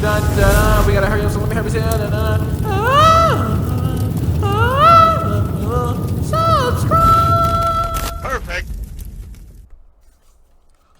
We gotta hurry up, so let me hurry subscribe. Perfect.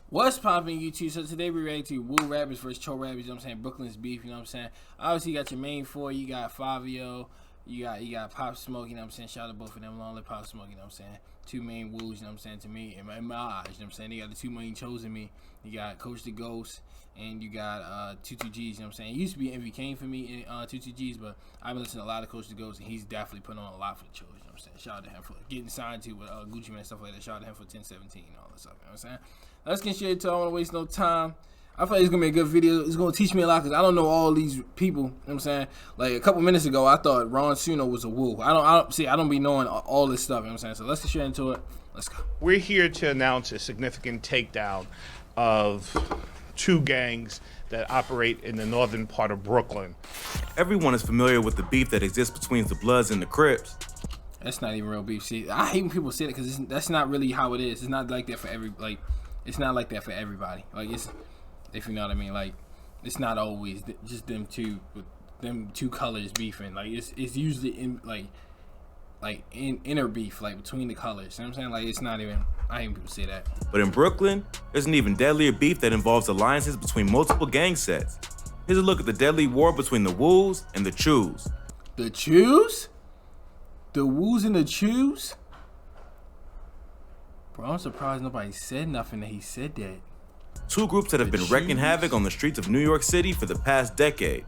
What's poppin', YouTube? So today we're ready to Woo rappers versus Cho rappers, you know what I'm saying? Brooklyn's beef, you know what I'm saying? Obviously you got your main four, you got Fabio, you got Pop Smoke, you know what I'm saying? Shout out to both of them, long live Pop Smoke, you know what I'm saying? Two main Woos, you know what I'm saying, to me, in my eyes, you know what I'm saying? They got the two main Chos in me. You got Coach the Ghost, and you got 22Gs, you know what I'm saying? It used to be MV Kane for me, 22Gs, but I've been listening to a lot of Coach the Ghost, and he's definitely putting on a lot for the Chos, you know what I'm saying? Shout out to him for getting signed to with Gucci Man and stuff like that. Shout out to him for 1017 and all that stuff, you know what I'm saying? Let's get straight to it. I don't want to waste no time. I feel like it's going to be a good video. It's going to teach me a lot because I don't know all these people. You know what I'm saying? Like a couple minutes ago, I thought Ron Suno was a Woo. I don't be knowing all this stuff. You know what I'm saying? So let's get straight into it. Let's go. We're here to announce a significant takedown of two gangs that operate in the northern part of Brooklyn. Everyone is familiar with the beef that exists between the Bloods and the Crips. That's not even real beef. See, I hate when people say it because that's not really how it is. It's not like that for it's not like that for everybody. Like, it's, if you know what I mean, like, it's not always just them two colors beefing. Like, it's usually in inner beef, like between the colors. You know what I'm saying? Like, it's not even, I hate when people say that. But in Brooklyn, there's an even deadlier beef that involves alliances between multiple gang sets. Here's a look at the deadly war between the Woos and the Choos. The Choos? The Woos and the Choos? Bro, I'm surprised nobody said nothing that he said that. Two groups that have been wreaking havoc on the streets of New York City for the past decade.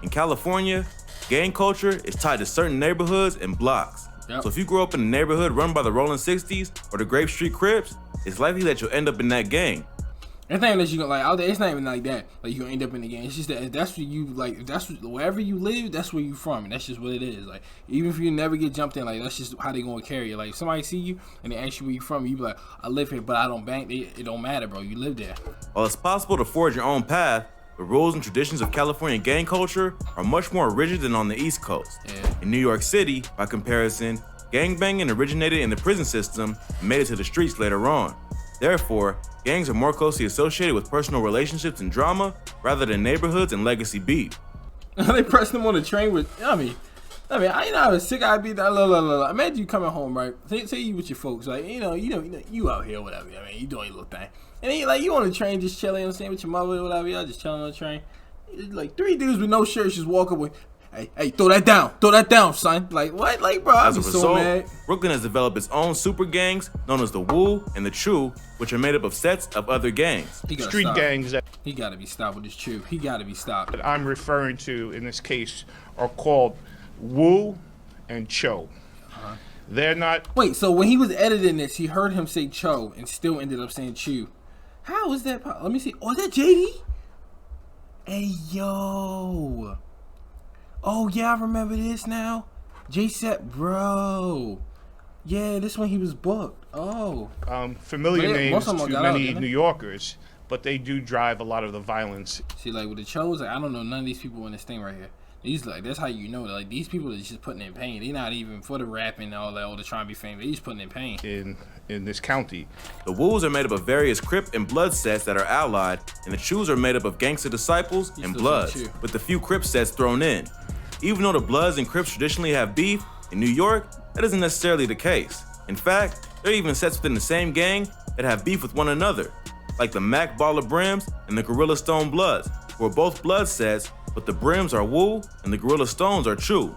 In California, gang culture is tied to certain neighborhoods and blocks. Yep. So if you grow up in a neighborhood run by the Rolling 60s or the Grape Street Crips, it's likely that you'll end up in that gang. The thing that you gonna like out there, it's not even like that. Like you gonna end up in the game. It's just that if that's where you like. If that's wherever you live, that's where you from, and that's just what it is. Like even if you never get jumped in, like that's just how they gonna carry you. Like if somebody see you and they ask you where you from, you be like, I live here, but I don't bang. It don't matter, bro. You live there. While it's possible to forge your own path, the rules and traditions of California gang culture are much more rigid than on the East Coast. Yeah. In New York City, by comparison, gangbanging originated in the prison system and made it to the streets later on. Therefore, gangs are more closely associated with personal relationships and drama rather than neighborhoods and legacy beef. They pressed them on the train with, I know how a sick I'd be. Imagine you coming home, right? Say you with your folks, like, you out here, whatever. I mean, you doing your little thing. And then, like, you on the train just chilling, you know what I'm saying, with your mother or whatever. Y'all just chilling on the train. Like, three dudes with no shirts just walk up with, hey, throw that down, son. Like, what? Like, bro, I'd be so mad. Brooklyn has developed its own super gangs known as the Woo and the Choo, which are made up of sets of other gangs. Street gangs that he gotta be stopped with this Choo. He gotta be stopped. that I'm referring to in this case are called Woo and Cho. They're not. Wait, so when he was editing this, he heard him say Cho and still ended up saying Choo. How is that? Let me see. Oh, is that JD? Hey, yo. Oh, yeah, I remember this now. J-Set, bro. Yeah, this one he was booked. Oh. Familiar names to many out, New Yorkers, but they do drive a lot of the violence. See, like with the Chos, like, I don't know none of these people in this thing right here. These, like, that's how you know, like, these people are just putting in pain. They're not even for the rapping and all that, or the trying to be famous. They're just putting in pain. In this county. The Woos are made up of various Crip and Blood sets that are allied, and the Choos are made up of Gangsta Disciples and Bloods, with a few Crip sets thrown in. Even though the Bloods and Crips traditionally have beef, in New York, that isn't necessarily the case. In fact, there are even sets within the same gang that have beef with one another, like the Mac Baller Brims and the Gorilla Stone Bloods, who are both Blood sets, but the Brims are Woo and the Gorilla Stones are Choo.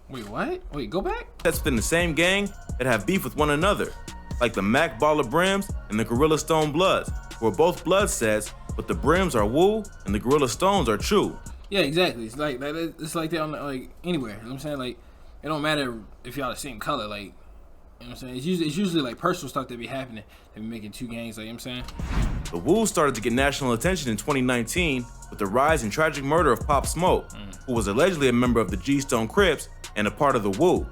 Wait, what? Wait, go back? Sets within the same gang that have beef with one another, like the Mac Baller Brims and the Gorilla Stone Bloods, who are both Blood sets, but the Brims are Woo and the Gorilla Stones are Choo. Yeah, exactly. It's like that. It's like that on like anywhere. You know what I'm saying? Like, it don't matter if y'all the same color. Like, you know what I'm saying? It's usually like personal stuff that be happening. They be making two gangs. Like, you know what I'm saying? The Woo started to get national attention in 2019 with the rise and tragic murder of Pop Smoke, who was allegedly a member of the G-Stone Crips and a part of the Woo.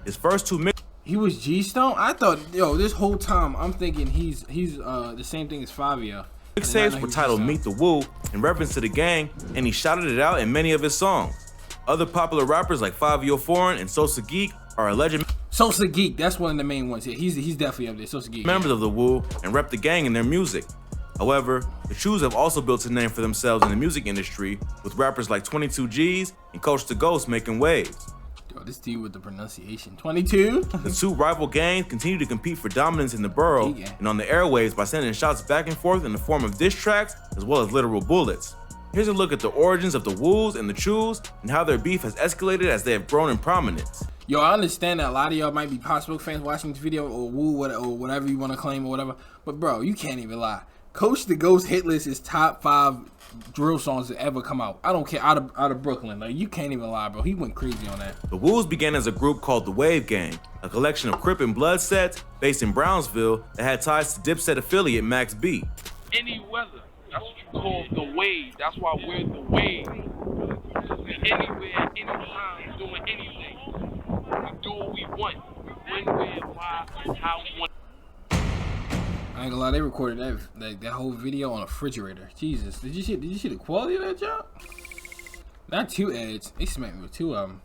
His first two He was G-Stone? I thought, yo, this whole time I'm thinking he's the same thing as Fabio. mixtapes were titled Meet the Woo in reference to the gang, and he shouted it out in many of his songs. Other popular rappers like Fabio Foreign and Sosa Geek are alleged Sosa Geek, that's one of the main ones. Yeah, he's definitely up there. Sosa Geek. Members of the Woo and rep the gang in their music. However, the Choos have also built a name for themselves in the music industry, with rappers like 22 G's and Coach the Ghost making waves. Yo, this dude with the pronunciation. 22? The two rival gangs continue to compete for dominance in the borough and on the airwaves by sending shots back and forth in the form of diss tracks as well as literal bullets. Here's a look at the origins of the Woos and the Choos and how their beef has escalated as they have grown in prominence. Yo, I understand that a lot of y'all might be Pop Smoke fans watching this video, or Woo, or whatever you want to claim or whatever, but bro, you can't even lie. Coach the Ghost hit list is top 5 drill songs that ever come out. I don't care, out of Brooklyn. Like, you can't even lie, bro. He went crazy on that. The Woos began as a group called the Wave Gang, a collection of Crip and Blood sets based in Brownsville that had ties to Dipset affiliate Max B. Any weather, that's what you call the wave. That's why we're the wave. We anywhere, anytime, doing anything. We do what we want. When, where, why, how we want. I ain't gonna lie, they recorded that whole video on a refrigerator. Jesus, did you see the quality of that job? Not 2 ads. They smacked me with 2 of them.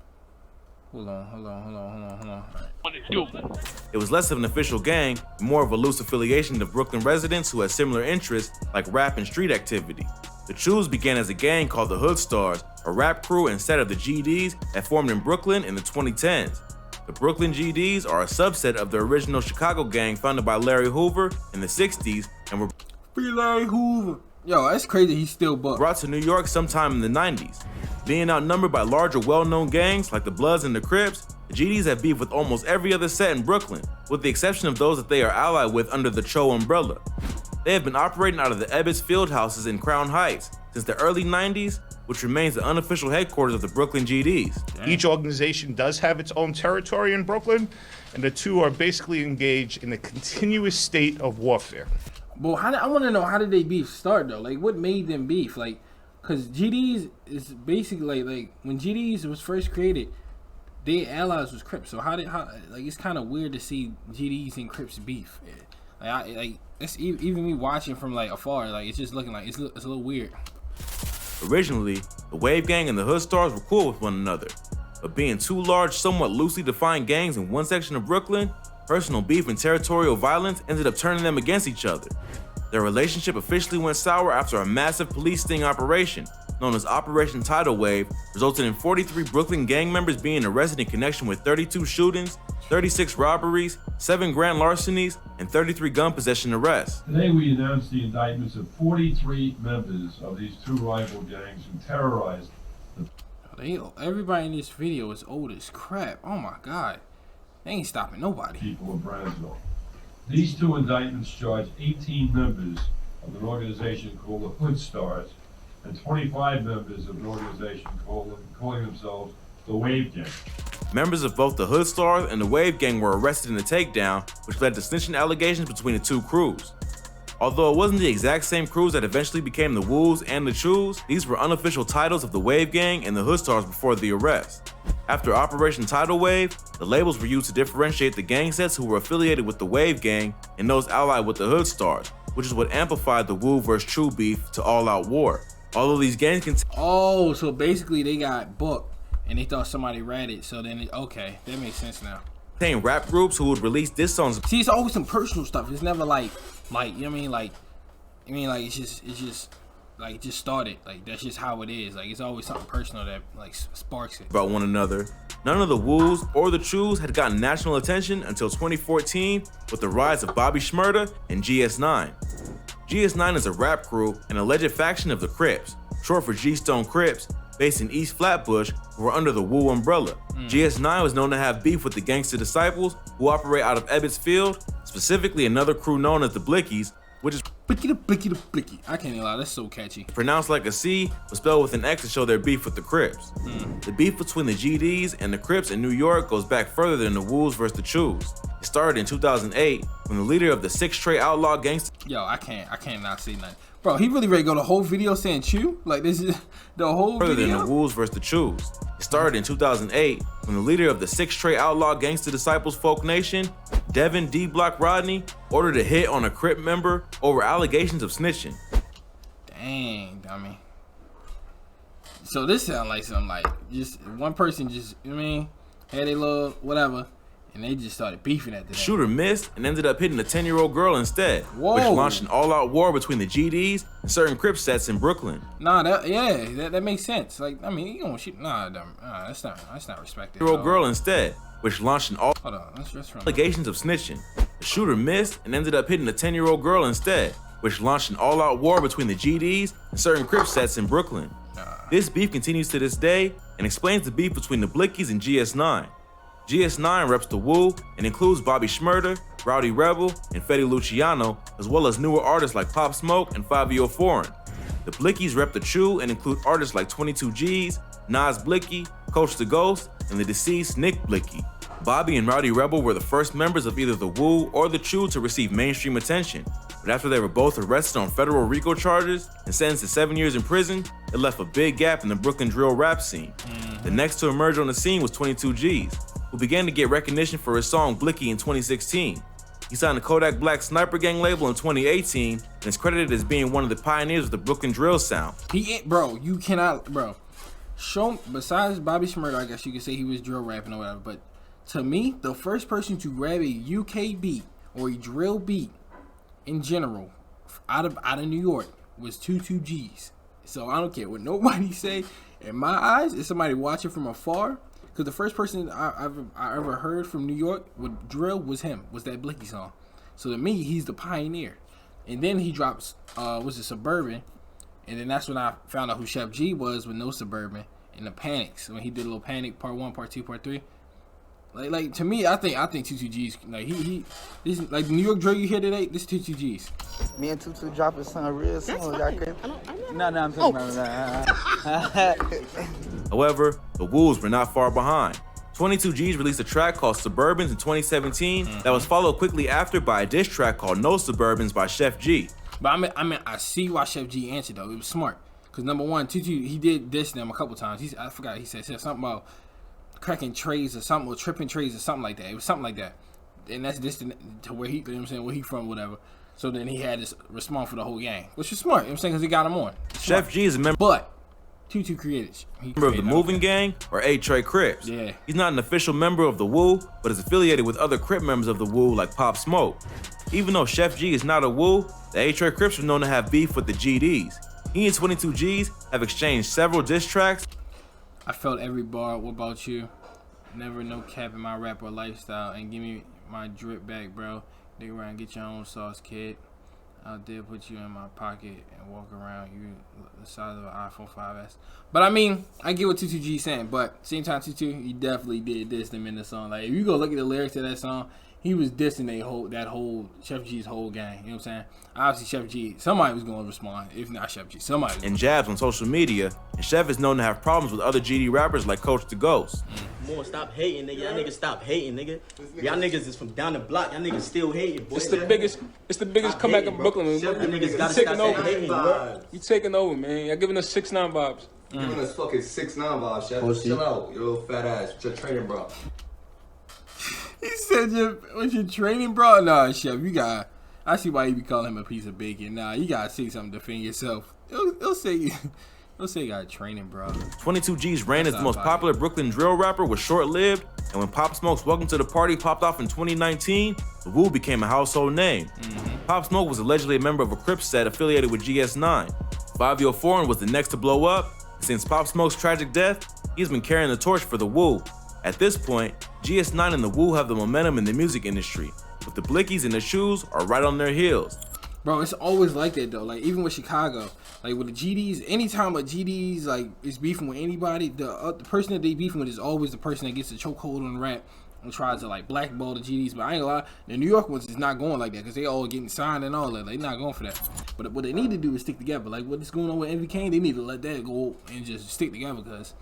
Hold on. All right. It was less of an official gang, more of a loose affiliation of Brooklyn residents who had similar interests like rap and street activity. The Choos began as a gang called the Hood Stars, a rap crew and set of the GDs that formed in Brooklyn in the 2010s. The Brooklyn GDs are a subset of the original Chicago gang founded by Larry Hoover in the 60s and were Free Larry Hoover. Yo, that's crazy. He's still buck. brought to New York sometime in the 90s. Being outnumbered by larger, well-known gangs like the Bloods and the Crips, the GDs have beef with almost every other set in Brooklyn, with the exception of those that they are allied with under the Cho umbrella. They have been operating out of the Ebbets Field houses in Crown Heights since the early 90s, which remains the unofficial headquarters of the Brooklyn GDs. Each organization does have its own territory in Brooklyn, and the two are basically engaged in a continuous state of warfare. But I want to know, how did they beef start though? Like, what made them beef? Like, cause GDs is basically like when GDs was first created, their allies was Crips. So like it's kind of weird to see GDs and Crips beef. Like it's even me watching from like afar. Like, it's just looking like it's a little weird. Originally, the Wave Gang and the Hood Stars were cool with one another, but being two large, somewhat loosely defined gangs in one section of Brooklyn, personal beef and territorial violence ended up turning them against each other. Their relationship officially went sour after a massive police sting operation, known as Operation Tidal Wave, resulted in 43 Brooklyn gang members being arrested in connection with 32 shootings, 36 robberies, 7 grand larcenies, and 33 gun possession arrests. Today we announced the indictments of 43 members of these two rival gangs who terrorized Everybody in this video is old as crap. Oh my God. They ain't stopping nobody. people of Brownsville. These two indictments charge 18 members of an organization called the Hood Stars and 25 members of an organization calling themselves the Wave Gang. Members of both the Hood Stars and the Wave Gang were arrested in the takedown, which led to snitching allegations between the two crews. Although it wasn't the exact same crews that eventually became the Woos and the Choos, these were unofficial titles of the Wave Gang and the Hood Stars before the arrest. After Operation Tidal Wave, the labels were used to differentiate the gang sets who were affiliated with the Wave Gang and those allied with the Hood Stars, which is what amplified the Woo vs. Choo beef to all-out war. Although these gangs Oh, so basically they got booked and they thought somebody ratted. So then, okay, that makes sense now. contained rap groups who would release diss songs. See, it's always some personal stuff. It's never like you know what I mean? Like it's just like it just started. Like that's just how it is. Like it's always something personal that like sparks it. About one another. None of the Woos or the Choos had gotten national attention until 2014 with the rise of Bobby Shmurda and GS9. GS9 is a rap crew and alleged faction of the Crips, short for G-Stone Crips, based in East Flatbush, who were under the Woo umbrella. GS9 was known to have beef with the Gangsta Disciples, who operate out of Ebbets Field, specifically another crew known as the Blickies, which is Blicky. I can't even lie, that's so catchy. pronounced like a C, but spelled with an X to show their beef with the Crips. The beef between the GDs and the Crips in New York goes back further than the Woos versus the Choos. It started in 2008 when the leader of the 6 Straight Outlaw Gangsta. Yo, I can't not say nothing. Bro, he really ready to go the whole video saying Choo? Like this is the whole Further video? than the Woos versus the Choos. It started in 2008 when the leader of the 6 Straight Outlaw Gangsta Disciples Folk Nation, Devin D. Block Rodney, ordered a hit on a Crip member over allegations of snitching. Dang, dummy. So this sound like something like just one person just, you know what I mean, had a little whatever, And they just started beefing at the Shooter missed and ended up hitting a 10-year-old girl instead, Whoa. which launched an all-out war between the GDs and certain Crip sets in Brooklyn. Nah, that makes sense. Like, I mean, you don't shoot. Nah, that's not respected. 10-year-old girl instead, which launched an all Hold on, let's run. allegations of snitching. The shooter missed and ended up hitting a 10-year-old girl instead, which launched an all-out war between the GDs and certain Crip sets in Brooklyn. This beef continues to this day and explains the beef between the Blickies and GS9. GS9 reps the Woo and includes Bobby Shmurda, Rowdy Rebel, and Fetty Luciano, as well as newer artists like Pop Smoke and 5 Foreign. The Blickies rep the Choo and include artists like 22 G's, Nas Blicky, Coach the Ghost, and the deceased Nick Blicky. Bobby and Rowdy Rebel were the first members of either the Woo or the Choo to receive mainstream attention, but after they were both arrested on federal RICO charges and sentenced to 7 years in prison, it left a big gap in the Brooklyn drill rap scene. The next to emerge on the scene was 22 G's, who began to get recognition for his song Blicky in 2016. He signed the Kodak Black Sniper Gang label in 2018 and is credited as being one of the pioneers of the Brooklyn drill sound. You cannot, show, besides Bobby Shmurda, I guess you could say he was drill rapping or whatever, but to me, the first person to grab a UK beat or a drill beat in general out of New York was 22 G's. So I don't care what nobody say. In my eyes, it's somebody watching from afar. Because the first person I ever heard from New York with drill was him, was that Blicky song. So to me, he's the pioneer. And then he drops, Suburban. And then that's when I found out who Chef G was with No Suburban and the Panics. When he did a little Panic, part 1, part 2, part 3. Like to me, I think 22 G's. Like this like New York drill you hear today. This 22 G's. Me and Tutu dropping something real soon. Y'all crazy? No, I'm talking about. However, the Woos were not far behind. 22 G's released a track called Suburbans in 2017 that was followed quickly after by a diss track called No Suburbans by Chef G. But I see why Chef G answered though. It was smart. Cause number one, 22 he did diss them a couple times. I forgot he said something about cracking trays or something, or tripping trays or something like that. It was something like that. And that's distant to where he, you know what I'm saying, where he from, whatever. So then he had to respond for the whole gang, which is smart, you know what I'm saying, because he got him on. Chef G is a member But 22 created. of the Moving Gang or A-Tray Crips. Yeah. He's not an official member of the Woo, but is affiliated with other Crip members of the Woo like Pop Smoke. Even though Chef G is not a Woo, the A-Tray Crips are known to have beef with the GDs. He and 22 G's have exchanged several diss tracks. I felt every bar. What about you? Never no cap in my rap or lifestyle. And give me my drip back, bro. Dig around, get your own sauce, kid. Out there, put you in my pocket and walk around you the size of an iPhone 5S. But I mean, I get what 22G saying. But same time, 22, he definitely did diss them in the song. Like if you go look at the lyrics of that song, he was dissing that whole Chef G's whole gang. You know what I'm saying? Obviously, Chef G, somebody was going to respond. If not Chef G, somebody. And jabs on social media. And Chef is known to have problems with other GD rappers like Coach the Ghost. More, stop hating, nigga. Y'all niggas stop hating, nigga. Y'all niggas is from down the block. Y'all niggas still hating, boy. It's the biggest comeback in Brooklyn, man. Y'all niggas gotta taking stop over. hating, bro. We taking over, man. Y'all giving us 6ix9ine vibes. Giving us fucking 6ix9ine vibes, Chef. Chill out, you little fat ass. With your training, bro. He said, "What's your training, bro?" Nah, Chef, you got. I see why you be calling him a piece of bacon. Nah, you gotta say something to defend yourself. He'll say you got training, bro. 22 G's reign as the most popular Brooklyn drill rapper was short-lived, and when Pop Smoke's Welcome to the Party popped off in 2019, the Woo became a household name. Pop Smoke was allegedly a member of a Crip set affiliated with GS9. 5 Foreign was the next to blow up. Since Pop Smoke's tragic death, he's been carrying the torch for the Woo. At this point, GS9 and the Woo have the momentum in the music industry, but the Blickies and the Choos are right on their heels. Bro, it's always like that though. Like even with Chicago, like with the GDs, anytime a GDs like is beefing with anybody, the person that they beefing with is always the person that gets the chokehold on rap and tries to like blackball the GDs. But I ain't gonna lie, the New York ones is not going like that because they all getting signed and all that. Like, they're not going for that. But what they need to do is stick together. Like what's going on with MVK, they need to let that go and just stick together because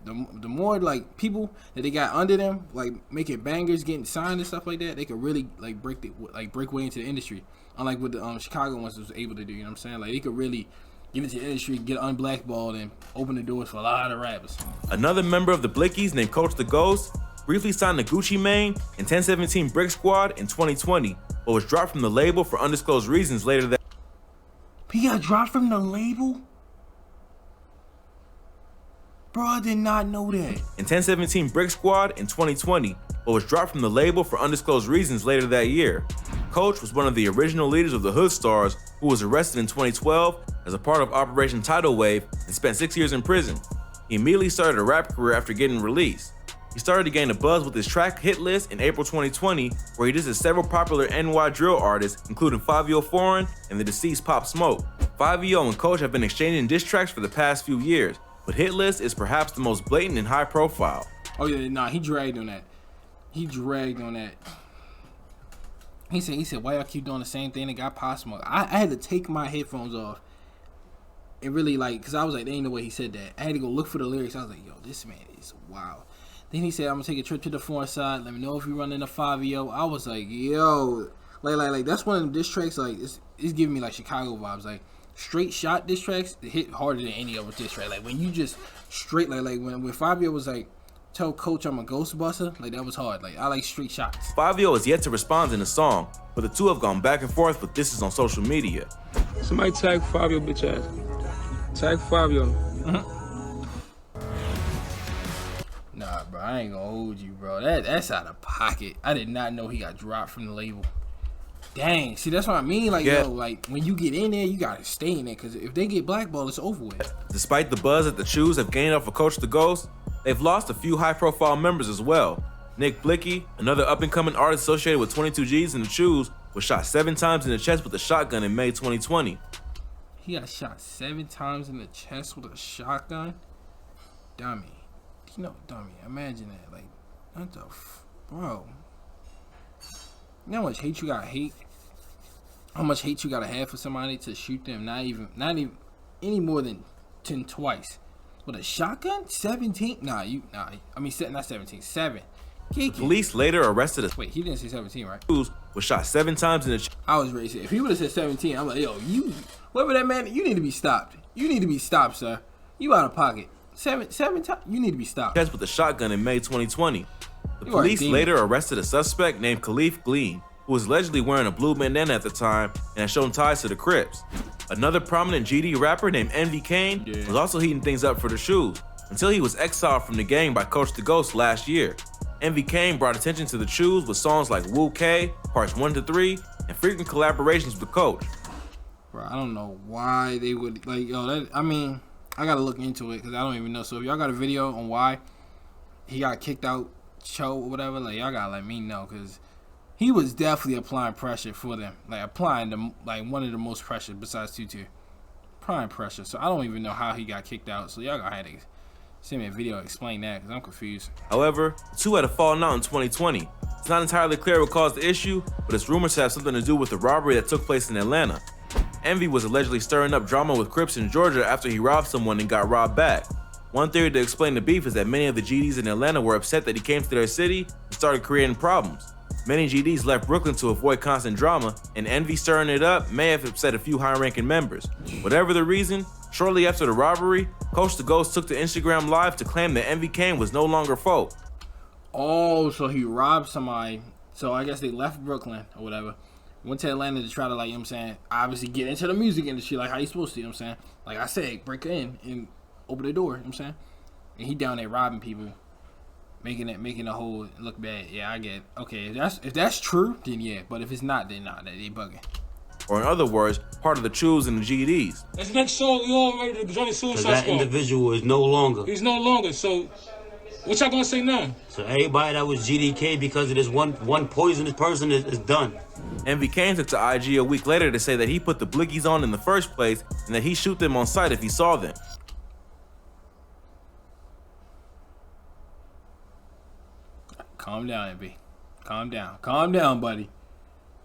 the more like people that they got under them, like making bangers, getting signed and stuff like that, they could really like break way into the industry. Unlike what the Chicago ones was able to do, you know what I'm saying? Like they could really get into the industry, get unblackballed, and open the doors for a lot of rappers. Another member of the Blickies named Coach the Ghost briefly signed the Gucci Mane and 1017 Brick Squad in 2020, but was dropped from the label for undisclosed reasons later that. He got dropped from the label? Bro, I did not know that. In 1017 Brick Squad in 2020, but was dropped from the label for undisclosed reasons later that year. Coach was one of the original leaders of the Hood Stars, who was arrested in 2012 as a part of Operation Tidal Wave and spent 6 years in prison. He immediately started a rap career after getting released. He started to gain a buzz with his track hit list in April 2020, where he dissed several popular NY drill artists, including Fivio Foreign and the deceased Pop Smoke. Fivio and Coach have been exchanging diss tracks for the past few years, but Hit List is perhaps the most blatant and high profile. Oh yeah, nah, he dragged on that. He said, why y'all keep doing the same thing that got Pop Smoke? I had to take my headphones off and really cause I was like, there ain't no way he said that. I had to go look for the lyrics. I was like, yo, this man is wild. Then he said, I'm gonna take a trip to the foreign side. Let me know if you run into 5-0. I was like, yo, like that's one of them diss tracks. Like it's giving me like Chicago vibes. Like straight shot diss tracks hit harder than any other diss track. Like when you just straight when 5-0 was like, tell Coach I'm a Ghostbuster, like that was hard. Like I like street shots. Fivio is yet to respond in the song, but the two have gone back and forth with disses on social media. Somebody tag Fivio, bitch ass. Tag Fivio. Nah, bro, I ain't gonna hold you, bro. That's out of pocket. I did not know he got dropped from the label. Dang, see that's what I mean. Like yo, like when you get in there, you gotta stay in there, cause if they get blackballed, it's over with. Despite the buzz that the Choos have gained off of Coach the Ghost, they've lost a few high-profile members as well. Nick Blicky, another up-and-coming artist associated with 22 G's and the Choos, was shot 7 times in the chest with a shotgun in May 2020. He got shot 7 times in the chest with a shotgun? Dummy. You know, dummy. Imagine that. Like, what the bro. You know how much hate you gotta hate? How much hate you gotta have for somebody to shoot them? Not even any more than 10 twice. With a shotgun? 17? Not 17. 7. Police later arrested us. Wait, he didn't say 17, right? Was shot 7 times in the chest. I was ready to say, if he would have said 17, I'm like, yo, whoever that man, you need to be stopped. You need to be stopped, sir. You out of pocket. 7 times? You need to be stopped. Chest with a shotgun in May 2020. The police later arrested a suspect named Khalif Gleen, who was allegedly wearing a blue bandana at the time and had shown ties to the Crips. Another prominent GD rapper named Envy Kane was also heating things up for the Choos, until he was exiled from the gang by Coach the Ghost last year. Envy Kane brought attention to the Choos with songs like Woo K, Parts 1 to 3, and frequent collaborations with Coach. Bro, I don't know why they would, like, yo, I gotta look into it, because I don't even know. So if y'all got a video on why he got kicked out, Cho or whatever, like, y'all gotta let me know, because he was definitely applying pressure for them. Like, applying one of the most pressure besides Tutu. Applying pressure. So I don't even know how he got kicked out. So y'all gonna have to send me a video explain that, because I'm confused. However, the two had a falling out in 2020. It's not entirely clear what caused the issue, but it's rumored to have something to do with the robbery that took place in Atlanta. Envy was allegedly stirring up drama with Crips in Georgia after he robbed someone and got robbed back. One theory to explain the beef is that many of the GDs in Atlanta were upset that he came to their city and started creating problems. Many GDs left Brooklyn to avoid constant drama, and Envy stirring it up may have upset a few high-ranking members. Whatever the reason, shortly after the robbery, Coach the Ghost took to Instagram Live to claim that Envy Kane was no longer folk. Oh, so he robbed somebody. So I guess they left Brooklyn or whatever. Went to Atlanta to try to, like, you know what I'm saying, obviously get into the music industry like how you supposed to, you know what I'm saying? Like I said, break in and open the door, you know what I'm saying? And he down there robbing people, making the whole look bad. Yeah, I get it. Okay, if that's true, then yeah. But if it's not, then nah, they bugging. Or in other words, part of the Choos and the GDs. Let's make sure we all ready to join the Suicide Squad. That individual is no longer. He's no longer, so what y'all gonna say now? So everybody that was GDK because of this one poisonous person is done. Envy Kane took to IG a week later to say that he put the blickies on in the first place and that he shoot them on sight if he saw them. Calm down, Envy. Calm down. Calm down, buddy.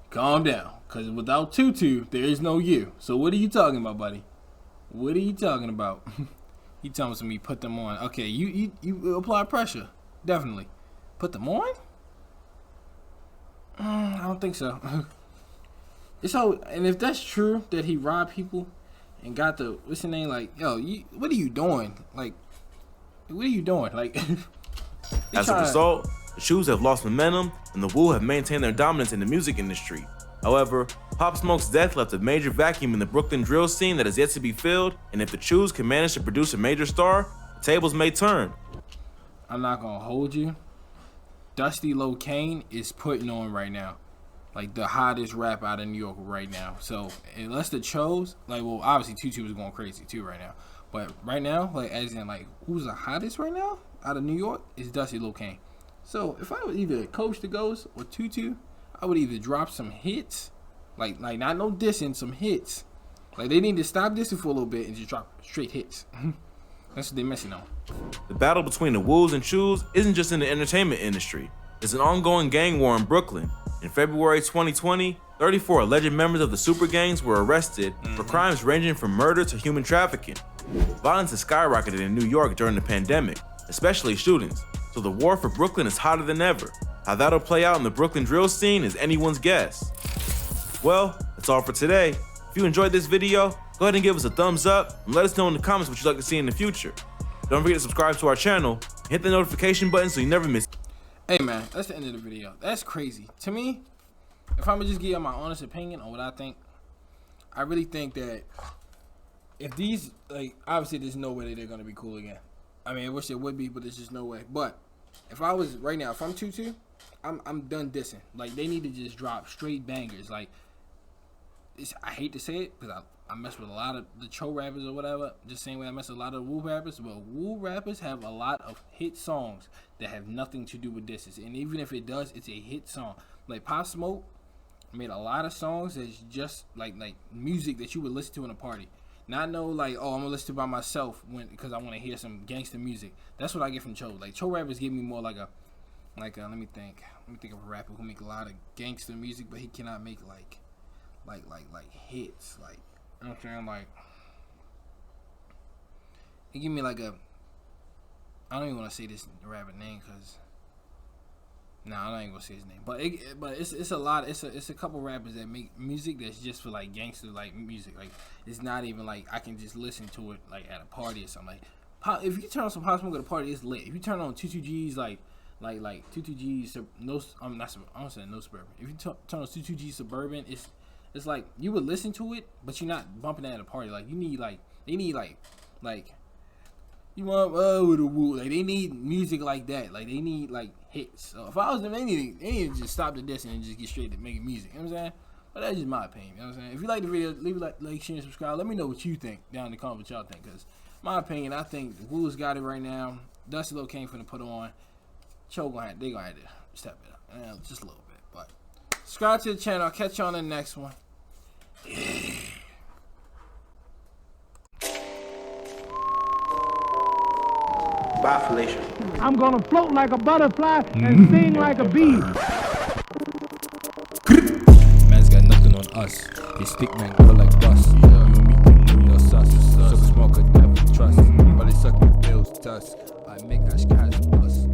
Calm down. Because without Tutu, there is no you. So what are you talking about, buddy? What are you talking about? He tells me put them on. Okay, you apply pressure. Definitely. Put them on? I don't think so. And if that's true that he robbed people and got the, what's the name? Like, yo, what are you doing? Like, what are you doing? Like, as a result, the Choos have lost momentum and the Woo have maintained their dominance in the music industry. However, Pop Smoke's death left a major vacuum in the Brooklyn drill scene that is yet to be filled, and if the Choos can manage to produce a major star, the tables may turn. I'm not gonna hold you. Dusty Locane is putting on right now, like the hottest rap out of New York right now. So unless the Cho's, like, well, obviously Tutu is going crazy too right now, but right now, like, as in, like, who's the hottest right now out of New York is Dusty Locane. So if I would either coach the Ghost or Tutu, I would either drop some hits, like not no dissing, some hits. Like, they need to stop dissing for a little bit and just drop straight hits. That's what they're missing on. The battle between the Woos and Choos isn't just in the entertainment industry. It's an ongoing gang war in Brooklyn. In February 2020, 34 alleged members of the super gangs were arrested for crimes ranging from murder to human trafficking. Violence has skyrocketed in New York during the pandemic, especially shootings, so the war for Brooklyn is hotter than ever. How that'll play out in the Brooklyn drill scene is anyone's guess. Well, that's all for today. If you enjoyed this video, go ahead and give us a thumbs up and let us know in the comments what you'd like to see in the future. Don't forget to subscribe to our channel and hit the notification button so you never miss. Hey man, that's the end of the video. That's crazy. To me, if I'm gonna just give you my honest opinion on what I think, I really think that if these, like, obviously there's no way that they're gonna be cool again. I mean, I wish there would be, but there's just no way. But if I was right now, if I'm Tutu, I'm done dissing. Like, they need to just drop straight bangers. Like, I hate to say it because I mess with a lot of the Cho rappers or whatever, just same way I mess with a lot of the Woo rappers, but Woo rappers have a lot of hit songs that have nothing to do with disses, and even if it does, it's a hit song. Like Pop Smoke made a lot of songs that's just like music that you would listen to in a party. Not no like, oh, I'm gonna listen to by myself because I want to hear some gangster music. That's what I get from Cho. Like, Cho rappers give me more like a let me think of a rapper who make a lot of gangster music, but he cannot make like hits, like, you know what I'm saying? Like, he give me like a, I don't even want to say this rapper name because, nah, I'm not even gonna say his name. But it's a lot. It's a couple rappers that make music that's just for like gangster like music. Like, it's not even like I can just listen to it like at a party or something. Like, if you turn on some Pop Smoke at a party, it's lit. If you turn on 22G's like 22G's no, I don't say no Suburban. If you turn on 22G Suburban, it's like you would listen to it, but you're not bumping that at a party. Like, you need they need you want with a Woo. Like, they need music like that. Like, they need like hits. So if I was them, they need to just stop the dissing and just get straight to making music. You know what I'm saying? But that's just my opinion. You know what I'm saying? If you like the video, leave a like, share, and subscribe. Let me know what you think down in the comments. What y'all think? Because my opinion, I think the Woo's got it right now. Dusty Locane finna put on. Cho they gonna have to step it up just a little bit. But subscribe to the channel. I'll catch you on the next one. Escalation. I'm gonna float like a butterfly and sing like a bee. Man's got nothing on us. His stick man go like dust. You and me think we are sus. So smoke could never trust. But it suck your bills dust. I make us cash us.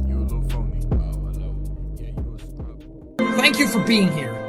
You a little phony. Oh, hello. Yeah, you a scrub. Thank you for being here.